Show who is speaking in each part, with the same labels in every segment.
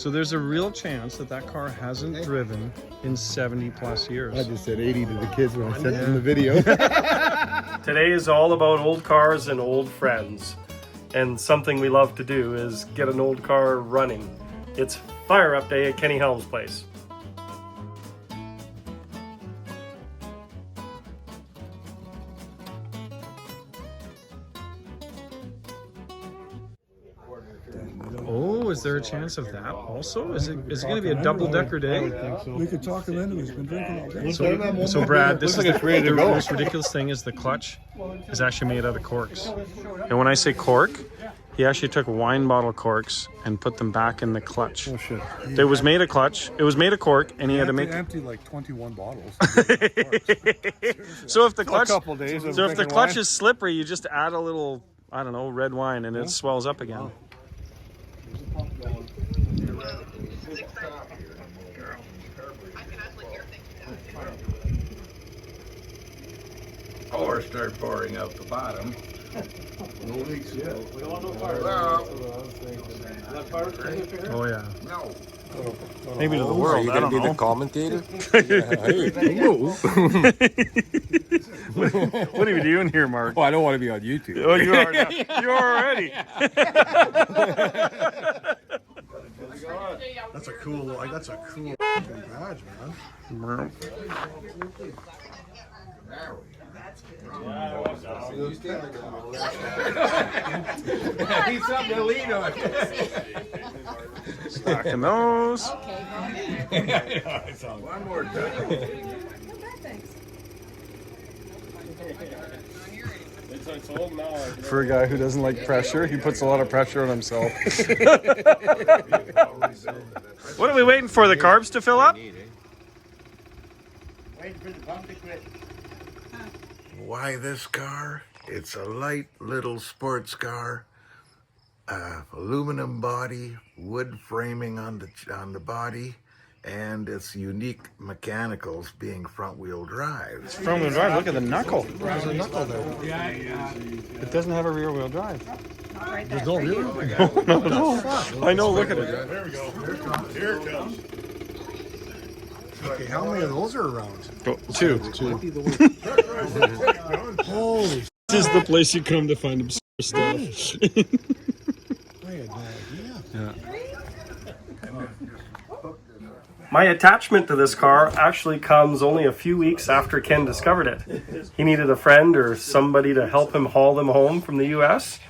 Speaker 1: So there's a real chance that that car hasn't driven in 70 plus years.
Speaker 2: I just said 80 to the kids when I sent them the video.
Speaker 3: Today is all about old cars and old friends. And something we love to do is get an old car running. It's Fire Up Day at Kenny Helm's place.
Speaker 1: Oh, is there a chance of that also? Is it going to be a double-decker day?
Speaker 2: We could talk him into it. He's been drinking all day.
Speaker 1: So Brad, this is the most ridiculous thing is the clutch is actually made out of corks. And when I say cork, he actually took wine bottle corks and put them back in the clutch.
Speaker 2: Oh shit!
Speaker 1: It was made of clutch. It was made of cork, and he had to make
Speaker 2: empty like 21 bottles.
Speaker 1: So if the clutch,
Speaker 2: so
Speaker 1: if the clutch is slippery, you just add a little, I don't know, red wine, and it swells up again.
Speaker 4: Or start pouring out the bottom.
Speaker 2: No leaks yet.
Speaker 1: Oh yeah.
Speaker 4: No.
Speaker 1: Maybe to the world. I don't know.
Speaker 5: The commentator?
Speaker 1: What are you doing here, Mark?
Speaker 5: Oh, I don't want to be on YouTube.
Speaker 1: Oh, you are now. You are already.
Speaker 2: That's a cool badge, man.
Speaker 4: He's something to lean on.
Speaker 1: Stacking those.
Speaker 4: One more time.
Speaker 1: For a guy who doesn't like pressure, he puts a lot of pressure on himself. What are we waiting for? The carbs to fill up?
Speaker 6: Waiting for the pump to quit.
Speaker 4: Why this car? It's a light little sports car. Aluminum body, wood framing on the body, and it's unique mechanicals being front-wheel drive.
Speaker 1: It's front-wheel drive. Look at the knuckle. There's a knuckle there. It doesn't have a rear-wheel drive.
Speaker 2: There's no real.
Speaker 1: Not at all. I know. Look at it.
Speaker 2: There we go. Here it comes. Okay, how many of those are around?
Speaker 1: Two.
Speaker 2: Holy.
Speaker 1: This is the place you come to find obscure stuff.
Speaker 2: I had no idea.
Speaker 3: My attachment to this car actually comes only a few weeks after Ken discovered it. He needed a friend or somebody to help him haul them home from the US.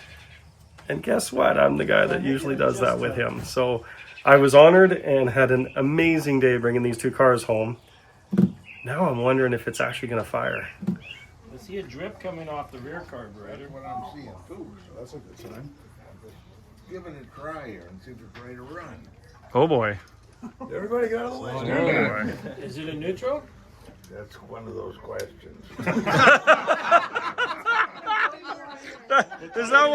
Speaker 3: And guess what? I'm the guy that usually does that with him. So I was honored and had an amazing day bringing these two cars home. Now I'm wondering if it's actually going to fire.
Speaker 6: I see a drip coming off the rear carburetor.
Speaker 4: That's what I'm seeing too, so that's a good sign. Give it a try here and see if it's ready to run.
Speaker 1: Oh boy.
Speaker 4: Everybody got a way.
Speaker 6: Is it a neutral?
Speaker 4: That's one of those questions.
Speaker 1: Is that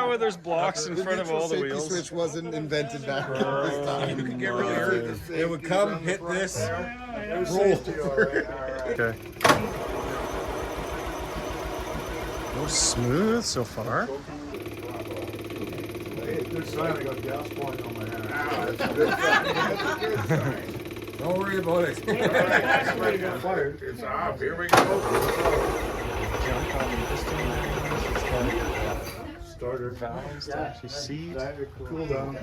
Speaker 1: why there's blocks in front of all the wheels?
Speaker 2: The switch wasn't invented back in this time.
Speaker 4: You can get really hurt.
Speaker 5: It would come, hit this.
Speaker 1: Okay. Oh, smooth so far.
Speaker 2: Good sign I got gas pouring on my hand.
Speaker 5: Don't worry about it.
Speaker 4: It's off. Here we go.
Speaker 2: Starter.
Speaker 1: Valves to actually see.
Speaker 2: Cool down.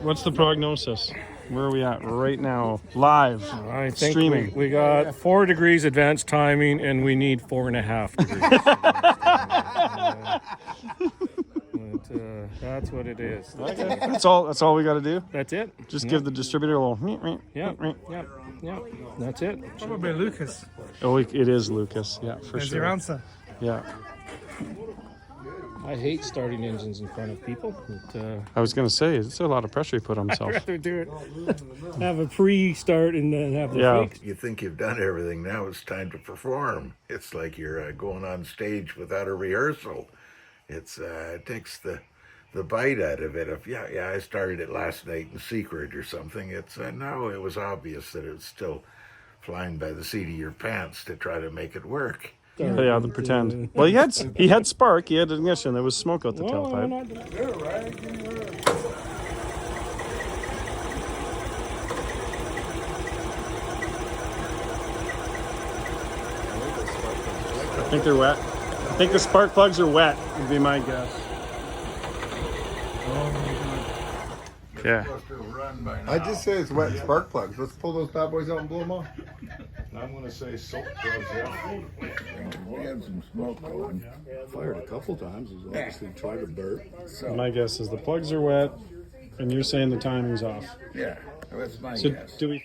Speaker 1: What's the prognosis? Where are we at right now? Live.
Speaker 3: I think
Speaker 1: Streaming.
Speaker 3: we got 4 degrees advanced timing and we need 4.5 degrees. That's what it is.
Speaker 1: That's all we got to do.
Speaker 3: That's it.
Speaker 1: Just give the distributor a little.
Speaker 3: Yeah. That's it.
Speaker 7: Probably Lucas.
Speaker 1: Oh, it is Lucas. Yeah, for
Speaker 7: There's
Speaker 1: sure.
Speaker 7: your answer.
Speaker 1: Yeah.
Speaker 3: I hate starting engines in front of people. But,
Speaker 1: I was gonna say it's a lot of pressure he put on
Speaker 3: I'd
Speaker 1: himself.
Speaker 3: rather do it. Have a pre-start and then have the
Speaker 1: Yeah.
Speaker 3: fake.
Speaker 4: You think you've done everything, now it's time to perform. It's like you're going on stage without a rehearsal. It takes the bite out of it. If I started it last night in secret or something. It's now it was obvious that it's still flying by the seat of your pants to try to make it work.
Speaker 1: Yeah, the pretend. Well, he had spark. He had ignition. There was smoke out the tailpipe. think they're wet. I think the spark plugs are wet, would be my guess. Yeah.
Speaker 2: I just say it's wet spark plugs. Let's pull those bad boys out and blow them off.
Speaker 7: I'm gonna say soap plugs, yeah.
Speaker 4: We had some smoke going.
Speaker 7: Fired a couple times. He's obviously tried to burp.
Speaker 1: My guess is the plugs are wet, and you're saying the timing's off.
Speaker 4: Yeah, that's my
Speaker 1: So
Speaker 4: guess.
Speaker 1: do we?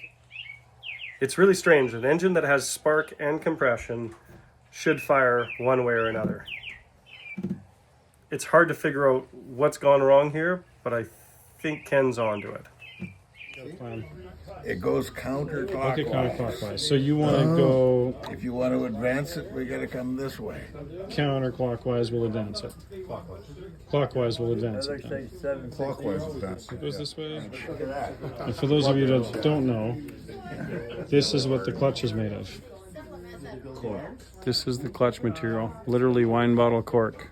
Speaker 3: It's really strange. An engine that has spark and compression should fire one way or another. It's hard to figure out what's gone wrong here, but I think Ken's onto it.
Speaker 4: It goes counterclockwise.
Speaker 1: Okay, counterclockwise. So you want to go
Speaker 4: If you want to advance it, we got to come this way.
Speaker 1: counterclockwise, we'll advance it. Clockwise, we'll advance it. Then.
Speaker 7: Clockwise is best.
Speaker 1: It goes this way. And for those of you that don't know, this is what the clutch is made of. This is the clutch material, literally wine bottle cork.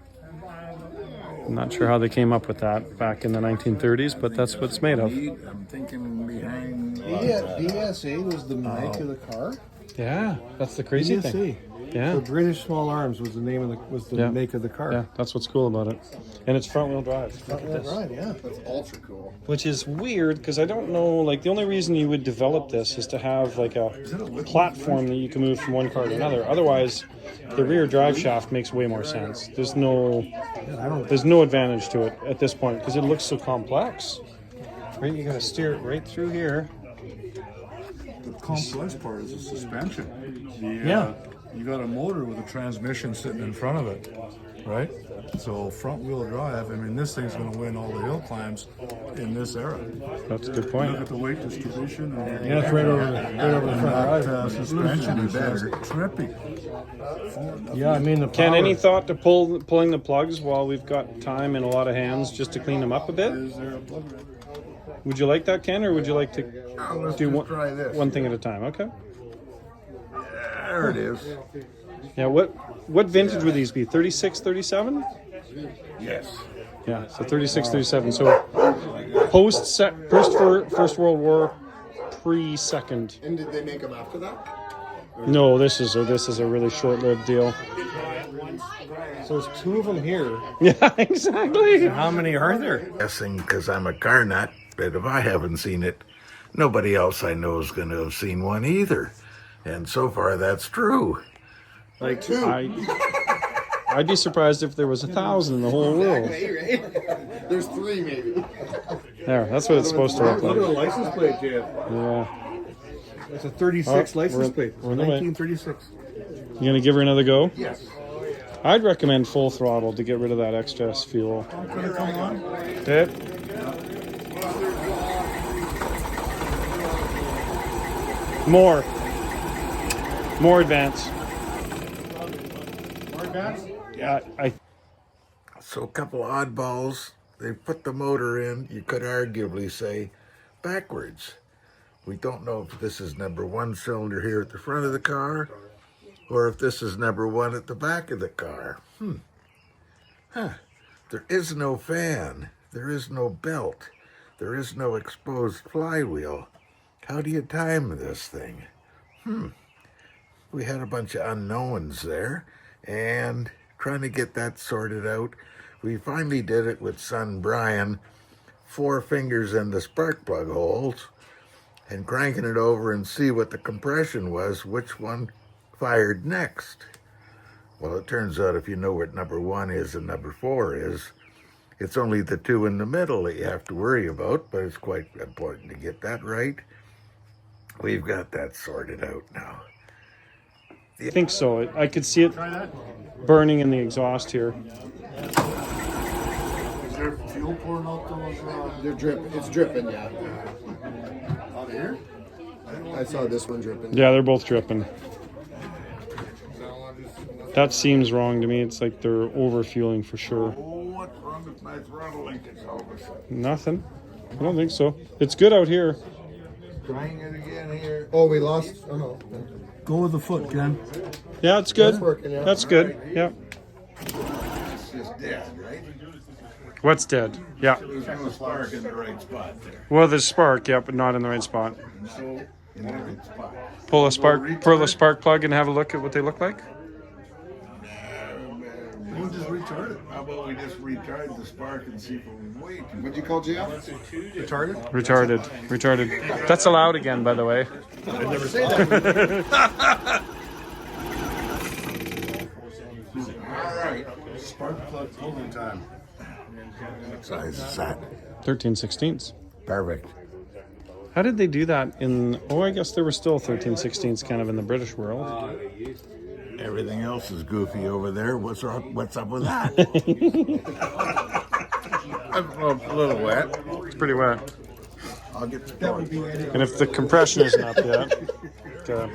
Speaker 1: I'm not sure how they came up with that back in the 1930s, but that's what it's made of.
Speaker 4: I'm thinking behind.
Speaker 2: BSA was the make of the car.
Speaker 1: Yeah, that's the crazy thing. Yeah.
Speaker 2: So British Small Arms was the name of the
Speaker 1: Yeah.
Speaker 2: make of the car.
Speaker 1: Yeah, that's what's cool about it. And it's front wheel drive. Look at this.
Speaker 2: Right, yeah. That's ultra cool.
Speaker 1: Which is weird because I don't know, like the only reason you would develop this is to have like a platform that you can move from one car to another. Otherwise, the rear drive shaft makes way more sense. There's no advantage to it at this point because it looks so complex. Right, you gotta steer it right through here.
Speaker 7: The complex part is the suspension.
Speaker 1: Yeah.
Speaker 7: You got a motor with a transmission sitting in front of it, right? So front wheel drive, I mean, this thing's going to win all the hill climbs in this era.
Speaker 1: That's a good
Speaker 7: Look
Speaker 1: point.
Speaker 7: at the weight distribution. And
Speaker 2: Yeah, it's right over the
Speaker 7: and
Speaker 2: front.
Speaker 7: that suspension is just trippy.
Speaker 2: Yeah, I mean the
Speaker 1: Ken,
Speaker 2: power.
Speaker 1: any thought to pulling the plugs while we've got time and a lot of hands just to clean them up a bit?
Speaker 7: Is there a plug right?
Speaker 1: Would you like that, Ken, or would you like to
Speaker 4: Let's
Speaker 1: do
Speaker 4: just try this.
Speaker 1: one thing at a time? Okay.
Speaker 4: There it is.
Speaker 1: Yeah, what vintage would these be? 36, 37?
Speaker 4: Yes.
Speaker 1: Yeah, so 36, 37. So First World War, pre-second.
Speaker 2: And did they make them after that?
Speaker 1: No, this is a really short-lived deal.
Speaker 2: So there's two of them here.
Speaker 1: Yeah, exactly.
Speaker 3: How many are there?
Speaker 4: Guessing because I'm a car nut, but if I haven't seen it, nobody else I know is going to have seen one either. And so far, that's true.
Speaker 1: Like I'd be surprised if there was 1,000 in the whole world.
Speaker 2: There's three maybe.
Speaker 1: There, that's what it's supposed to look
Speaker 2: Look at the
Speaker 1: like.
Speaker 2: license plate, Jeff.
Speaker 1: Yeah.
Speaker 2: It's a 36
Speaker 1: Oh,
Speaker 2: license
Speaker 1: we're-
Speaker 2: plate.
Speaker 1: we're in the way.
Speaker 2: 1936.
Speaker 1: You gonna give her another go?
Speaker 2: Yes.
Speaker 1: I'd recommend full throttle to get rid of that excess fuel. Okay. More advance.
Speaker 2: More advanced?
Speaker 1: Yeah,
Speaker 4: So a couple oddballs, they put the motor in, you could arguably say, backwards. We don't know if this is number one cylinder here at the front of the car, or if this is number one at the back of the car. There is no fan. There is no belt. There is no exposed flywheel. How do you time this thing? We had a bunch of unknowns there, and trying to get that sorted out. We finally did it with son Brian, 4 fingers in the spark plug holes, and cranking it over and see what the compression was, which one fired next. Well, it turns out if you know what number 1 is and number 4 is, it's only the 2 in the middle that you have to worry about, but it's quite important to get that right. We've got that sorted out now.
Speaker 1: I think so. I could see it burning in the exhaust here.
Speaker 7: Is there fuel pouring out those?
Speaker 2: They're dripping. It's dripping, yeah.
Speaker 7: Out of here?
Speaker 2: I saw this one dripping.
Speaker 1: Yeah, they're both dripping. That seems wrong to me. It's like they're over fueling for sure.
Speaker 4: Oh, what's wrong with my throttle linkage all of a sudden?
Speaker 1: Nothing. I don't think so. It's good out here.
Speaker 4: Trying it again here.
Speaker 2: Oh, we lost. Oh no.
Speaker 7: Go with the foot, Ken.
Speaker 1: Yeah, it's good.
Speaker 2: That's working, yeah.
Speaker 1: That's good. Yeah.
Speaker 4: It's just dead, right?
Speaker 1: What's dead? Yeah.
Speaker 4: There's no spark in the right spot there.
Speaker 1: Well, there's spark, yeah, but not in the right spot.
Speaker 4: So, in the right spot.
Speaker 1: Pull a spark plug and have a look at what they look like.
Speaker 4: Nah, about we just recharge the spark and see if we're way too.
Speaker 2: What'd you call Jeff? Retarded?
Speaker 1: Retarded. That's allowed again, by the way.
Speaker 2: I'd never say that.
Speaker 4: All right.
Speaker 7: Spark plug pulling time.
Speaker 4: What size is that?
Speaker 1: 13/16.
Speaker 4: Perfect.
Speaker 1: How did they do that in... Oh, I guess there were still 13/16s kind of in the British world.
Speaker 4: Everything else is goofy over there. What's up with that? A little wet.
Speaker 1: It's pretty wet.
Speaker 4: I'll get the torch.
Speaker 1: And if the compression isn't up yet... Okay.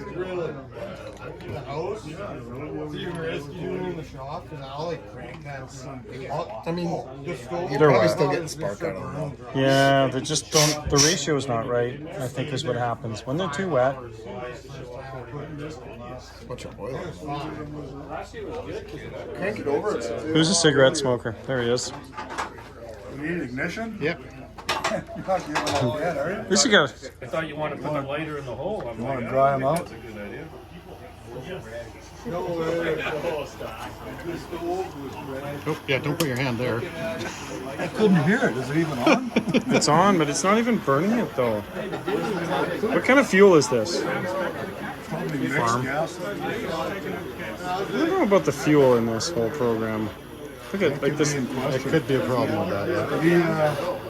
Speaker 2: I mean, you're
Speaker 1: They're
Speaker 2: probably
Speaker 1: wet.
Speaker 2: still getting spark out of them.
Speaker 1: Yeah, they just don't... The ratio is not right, I think is what happens. When they're too wet...
Speaker 2: Bunch of oil. Crank it over.
Speaker 1: Who's a cigarette smoker? There he is.
Speaker 7: You need ignition?
Speaker 2: Yep.
Speaker 7: You're not giving all that, are you?
Speaker 1: At least you got...
Speaker 6: I thought you wanted to put the lighter in the hole.
Speaker 7: You want to dry them out?
Speaker 2: Oh, yeah, don't put your hand there.
Speaker 7: I couldn't hear it. Is it even on?
Speaker 1: It's on, but it's not even burning it, though. What kind of fuel is this?
Speaker 7: Probably mixed
Speaker 1: Farm.
Speaker 7: gas.
Speaker 1: I don't know about the fuel in this whole program. Look at like this.
Speaker 2: It could be a problem with that, yeah.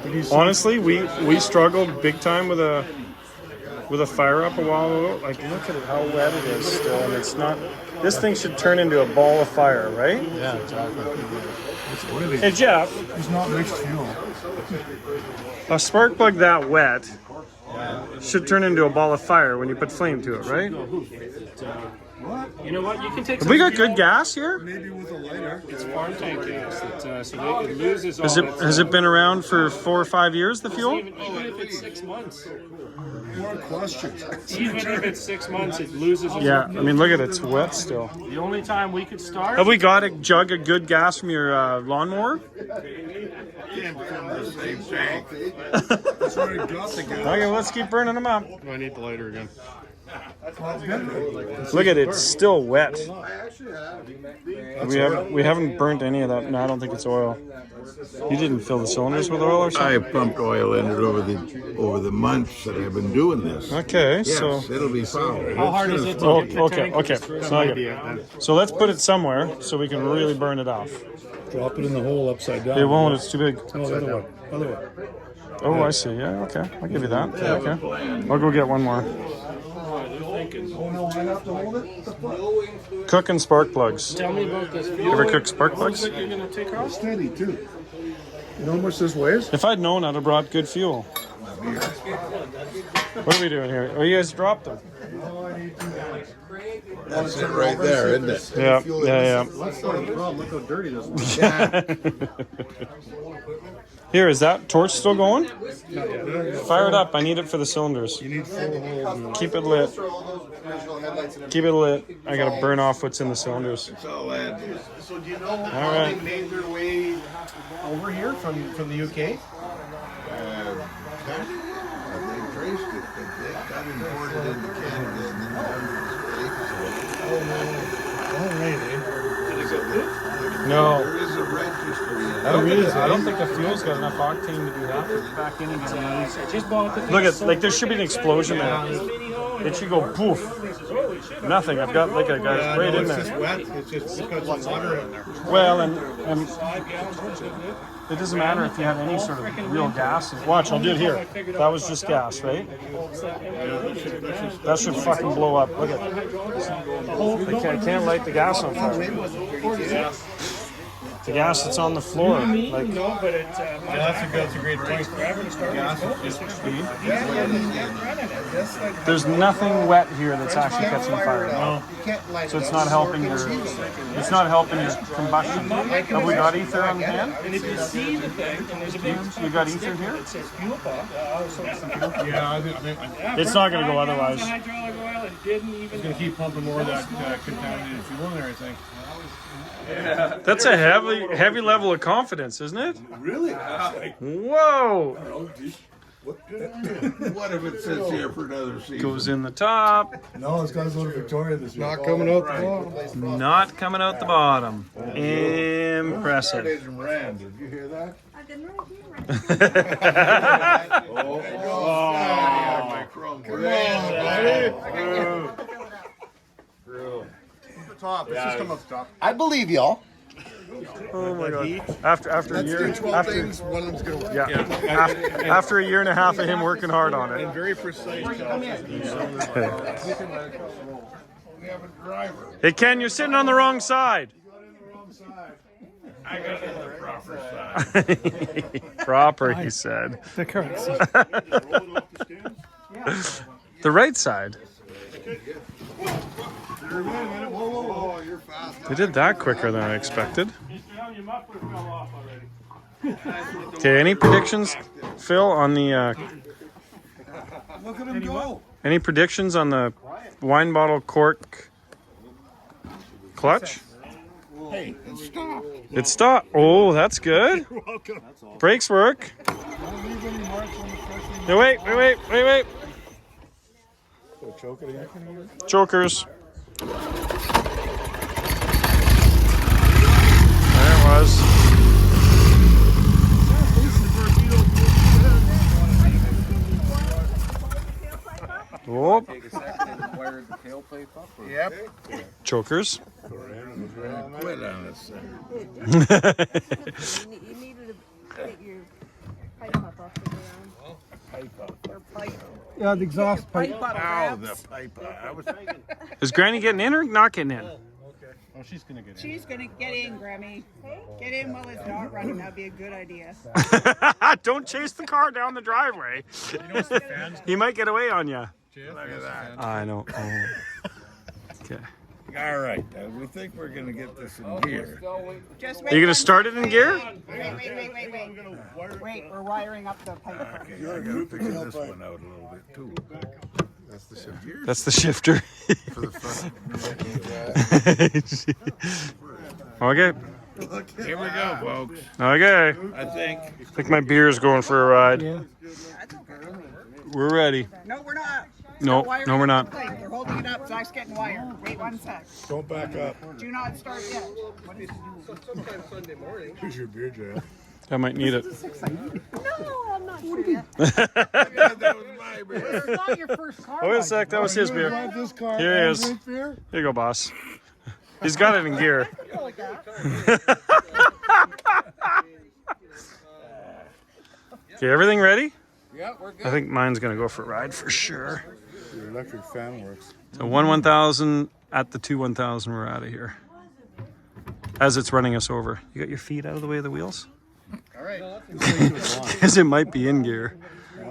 Speaker 7: Did he
Speaker 1: Honestly, we struggled big time with a fire up a while ago. Like, look at it, how wet it is still, and it's not. This thing should turn into a ball of fire, right?
Speaker 2: Yeah, exactly.
Speaker 1: Hey Jeff,
Speaker 7: It's not mixed fuel.
Speaker 1: a spark plug that wet should turn into a ball of fire when you put flame to it, right?
Speaker 6: You know what? You can take
Speaker 1: Have we got good gas here?
Speaker 7: Maybe with a lighter.
Speaker 6: It's farm tank gas. So it loses all
Speaker 1: Has it been around for 4 or 5 years? The fuel?
Speaker 6: Even if it's 6 months.
Speaker 7: More questions.
Speaker 6: Even if it's 6 months, it loses.
Speaker 1: Yeah, I mean, look at it, it's wet still.
Speaker 6: The only time we could start.
Speaker 1: Have we got a jug of good gas from your lawnmower?
Speaker 7: That's already got the gas.
Speaker 1: Okay, let's keep burning them up.
Speaker 2: I need the lighter again.
Speaker 1: Look at it, it's still wet. We haven't burnt any of that. No, I don't think it's oil. You didn't fill the cylinders with oil or
Speaker 4: I
Speaker 1: something?
Speaker 4: pumped oil in it over the months that I've been doing this.
Speaker 1: Okay,
Speaker 4: Yes,
Speaker 1: so
Speaker 4: it'll be fine.
Speaker 6: How hard is it to
Speaker 1: oh,
Speaker 6: get the
Speaker 1: okay,
Speaker 6: tank?
Speaker 1: okay. It's not good. So let's put it somewhere so we can really burn it off.
Speaker 7: Drop it in the hole upside down.
Speaker 1: It won't. It's too big.
Speaker 7: No, the other way. Other way.
Speaker 1: Oh, I see. Yeah, okay. I'll give you that. Yeah, okay. I'll go get one more.
Speaker 7: Oh no, I have to hold it?
Speaker 1: Cooking spark plugs.
Speaker 6: Tell me about this
Speaker 1: You
Speaker 6: fuel.
Speaker 1: ever cook spark plugs?
Speaker 6: That you're gonna take off.
Speaker 7: Steady too. You know how much this weighs?
Speaker 1: If I'd known, I'd have brought good fuel. What are we doing here? Oh, you guys dropped them.
Speaker 4: That's it right there, isn't it?
Speaker 1: Yeah, yeah,
Speaker 2: That's not a problem. Look how dirty this is.
Speaker 1: yeah. Here, is that torch still going? Fire it up. I need it for the cylinders.
Speaker 7: You need full hold.
Speaker 1: Keep it lit. Keep it lit. I gotta burn off what's in the cylinders.
Speaker 4: So,
Speaker 8: So do you know
Speaker 1: All
Speaker 8: how
Speaker 1: right.
Speaker 8: they made their way over here from the UK?
Speaker 4: they traced it, but they got imported into Canada and then down to the States.
Speaker 1: No.
Speaker 4: There is a registry.
Speaker 1: I don't think the fuel's got enough octane to do that.
Speaker 6: Back in again. I just bought the thing.
Speaker 1: Look at, like, there should be an explosion there. It should go poof. Nothing. I've got, like, a guy right in
Speaker 8: It's just
Speaker 1: there.
Speaker 8: wet. It's just because of water in there.
Speaker 1: Well, and it doesn't matter if you have any sort of real gas. Watch, I'll do it here. That was just gas, right? That should fucking blow up. Look at it. I can't light the gas on fire. The gas that's on the floor. Like,
Speaker 6: No, but it's.
Speaker 8: That's a great point.
Speaker 1: there's nothing wet here that's actually catching fire. So it's not helping your combustion. Have we got ether on hand?
Speaker 6: And if you see the thing, and there's a big.
Speaker 1: You got ether here?
Speaker 6: It says fuel pump.
Speaker 7: Yeah, I think
Speaker 1: It's not gonna go otherwise.
Speaker 6: Hydraulic oil and didn't even.
Speaker 7: gonna keep pumping more of that contaminated fuel in there, I think.
Speaker 1: That's a heavy level of confidence, isn't it?
Speaker 8: Really?
Speaker 1: Whoa!
Speaker 4: What if it sits here for another season?
Speaker 1: Goes in the top.
Speaker 7: No, it's got to go to Victoria this year.
Speaker 2: Not coming out the bottom.
Speaker 1: Not coming out the bottom. Impressive.
Speaker 4: That isn't Rand. Did you hear that?
Speaker 9: I didn't know you
Speaker 4: My chrome.
Speaker 2: Top. Let's just come up top.
Speaker 8: I believe y'all.
Speaker 1: Oh my god. After a
Speaker 2: Let's
Speaker 1: year,
Speaker 2: do 12 things. One of them's going to work.
Speaker 1: after a year and a half of him working hard on it.
Speaker 2: Very precise.
Speaker 4: We have a driver.
Speaker 1: Hey Ken, you're sitting on the wrong side.
Speaker 4: I got it on the proper side.
Speaker 1: Proper, he said.
Speaker 6: The corks.
Speaker 1: The right side. They did that quicker than I expected. Okay, any predictions, Phil, on the
Speaker 2: Look at him go.
Speaker 1: any predictions on the wine bottle cork clutch?
Speaker 4: Hey, it stopped.
Speaker 1: It stopped. Oh, that's good. Brakes work. No, wait. Chokers. There it was. Oh,
Speaker 2: Yep.
Speaker 1: chokers.
Speaker 4: Quit on us.
Speaker 9: You needed to get your pipe up off the ground. Your pipe.
Speaker 8: Yeah, the exhaust pipe.
Speaker 4: Ow, the pipe. I was
Speaker 1: Is Granny getting in or not getting in?
Speaker 10: She's gonna get in, Grammy. Get in while it's not running. That'd be a good idea.
Speaker 1: Don't chase the car down the driveway. He might get away on you.
Speaker 4: Look at that.
Speaker 1: I know. Oh. Okay.
Speaker 4: All right, we think we're going to get this in gear.
Speaker 10: Just
Speaker 1: Are
Speaker 10: wait.
Speaker 1: you gonna start it in gear?
Speaker 10: Wait. Wait, we're wiring up the pipe.
Speaker 4: Okay, you're going to figure this one out a little bit too.
Speaker 2: That's the shifter.
Speaker 1: That's the shifter.
Speaker 2: For the front.
Speaker 1: Okay.
Speaker 4: Here we go, folks.
Speaker 1: Okay.
Speaker 4: I think.
Speaker 1: I think my beer is going for a ride. We're ready.
Speaker 10: No, we're not.
Speaker 1: No,
Speaker 10: Wiring
Speaker 1: no, we're
Speaker 10: up
Speaker 1: not.
Speaker 10: the pipe. They're holding it up. Zach's getting wire. Wait 1 sec.
Speaker 7: Don't back up.
Speaker 10: Do not start yet.
Speaker 7: Here's your beer, Jay.
Speaker 1: I might need it.
Speaker 9: No, I'm not sure yet.
Speaker 4: That was my beer.
Speaker 8: It's not your first car.
Speaker 1: Wait a sec, that was his beer.
Speaker 7: This car
Speaker 1: Here he
Speaker 7: and
Speaker 1: is.
Speaker 7: drink beer?
Speaker 1: Here you go, boss. He's got it in gear. Okay, everything ready?
Speaker 2: Yeah, we're good.
Speaker 1: I think mine's gonna go for a ride for sure.
Speaker 7: Your electric fan works.
Speaker 1: So 1,000 at the 1,000, we're out of here. As it's running us over. You got your feet out of the way of the wheels?
Speaker 2: All right.
Speaker 1: Because it might be in gear.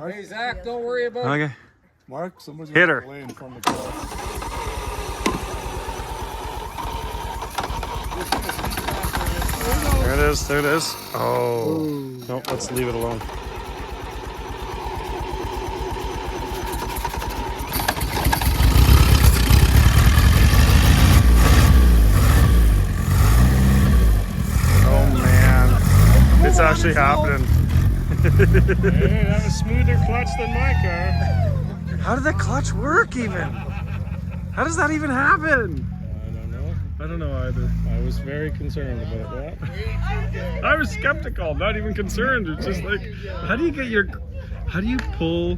Speaker 2: Hey, Zach, don't worry about it.
Speaker 1: Okay.
Speaker 7: Mark, somebody's
Speaker 1: Hit
Speaker 7: gonna
Speaker 1: her.
Speaker 7: lay in front of the car.
Speaker 1: There it is, there it is. Oh. Nope, let's leave it alone. Oh man. It's actually happening.
Speaker 6: Hey, that was smoother clutch than my car.
Speaker 1: How did the clutch work even? How does that even happen?
Speaker 6: I don't know either. I was very concerned about that. I was skeptical, not even concerned. It's just like, how do you pull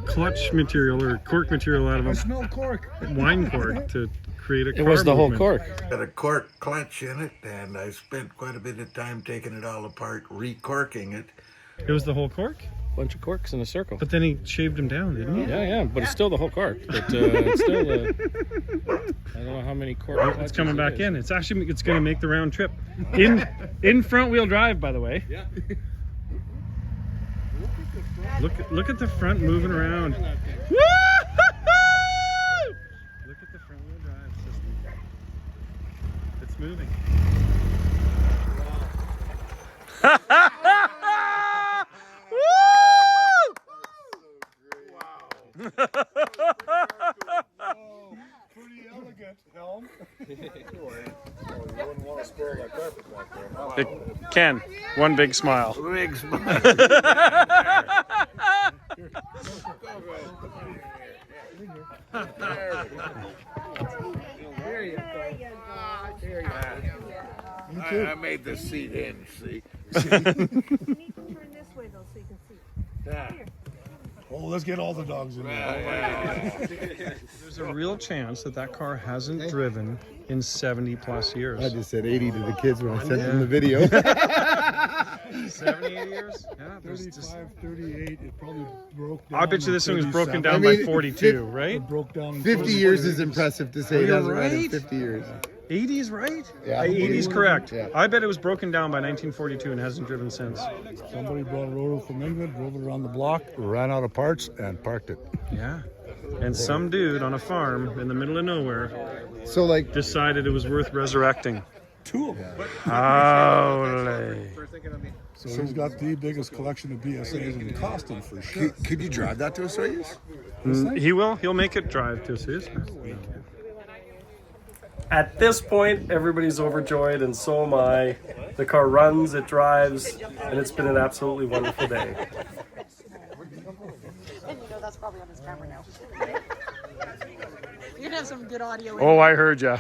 Speaker 6: clutch material or cork material out of a
Speaker 7: Smell cork.
Speaker 6: wine cork to create a car
Speaker 5: It was the whole
Speaker 6: movement?
Speaker 5: cork.
Speaker 4: Got a cork clutch in it, and I spent quite a bit of time taking it all apart, recorking it.
Speaker 6: It was the whole cork?
Speaker 5: Bunch of corks in a circle.
Speaker 6: But then he shaved him down, didn't he?
Speaker 5: Yeah, but it's still the whole cork. But it's still I don't know how many cork.
Speaker 6: Oh, it's coming back in. It's going to make the round trip. In front wheel drive, by the way. Yeah. Look at the front moving around. Woo! Look at the front wheel drive system. It's moving.
Speaker 7: Pretty elegant helm. You wouldn't want to spoil that carpet back there.
Speaker 1: Ken, one big smile.
Speaker 4: Big smile. There you go. I made the seat in, see?
Speaker 9: You need to turn this way though so you can see.
Speaker 4: Yeah.
Speaker 7: Oh, let's get all the dogs in there.
Speaker 1: There's a real chance that that car hasn't driven in 70 plus years.
Speaker 2: I just said 80 to the kids when I sent them the video.
Speaker 1: 70 years? Yeah, there's
Speaker 7: 35, 38, it probably broke down.
Speaker 1: I bet you this thing was broken
Speaker 7: 37.
Speaker 1: down
Speaker 2: I mean,
Speaker 1: by 42, right?
Speaker 7: It broke down in
Speaker 2: 50 years is impressive to say. It
Speaker 1: You're
Speaker 2: hasn't run in
Speaker 1: right.
Speaker 2: 50 years.
Speaker 1: 80's right?
Speaker 2: Yeah.
Speaker 1: 80's correct.
Speaker 2: Yeah.
Speaker 1: I bet it was broken down by 1942 and hasn't driven since.
Speaker 7: Somebody brought a rotor from England, drove it around the block, ran out of parts, and parked it.
Speaker 1: Yeah. And some dude on a farm in the middle of nowhere
Speaker 2: So, like,
Speaker 1: decided it was worth resurrecting.
Speaker 7: 2 of them.
Speaker 1: Holy.
Speaker 7: So he's got the biggest collection of BSAs in Coston for sure.
Speaker 2: could you drive that to a Soyuz?
Speaker 1: He will. He'll make it drive to Suez.
Speaker 3: At this point, everybody's overjoyed, and so am I. The car runs, it drives, and it's been an absolutely wonderful day.
Speaker 10: And you know that's probably on his camera now. You're gonna have some good audio.
Speaker 1: Oh, I heard ya.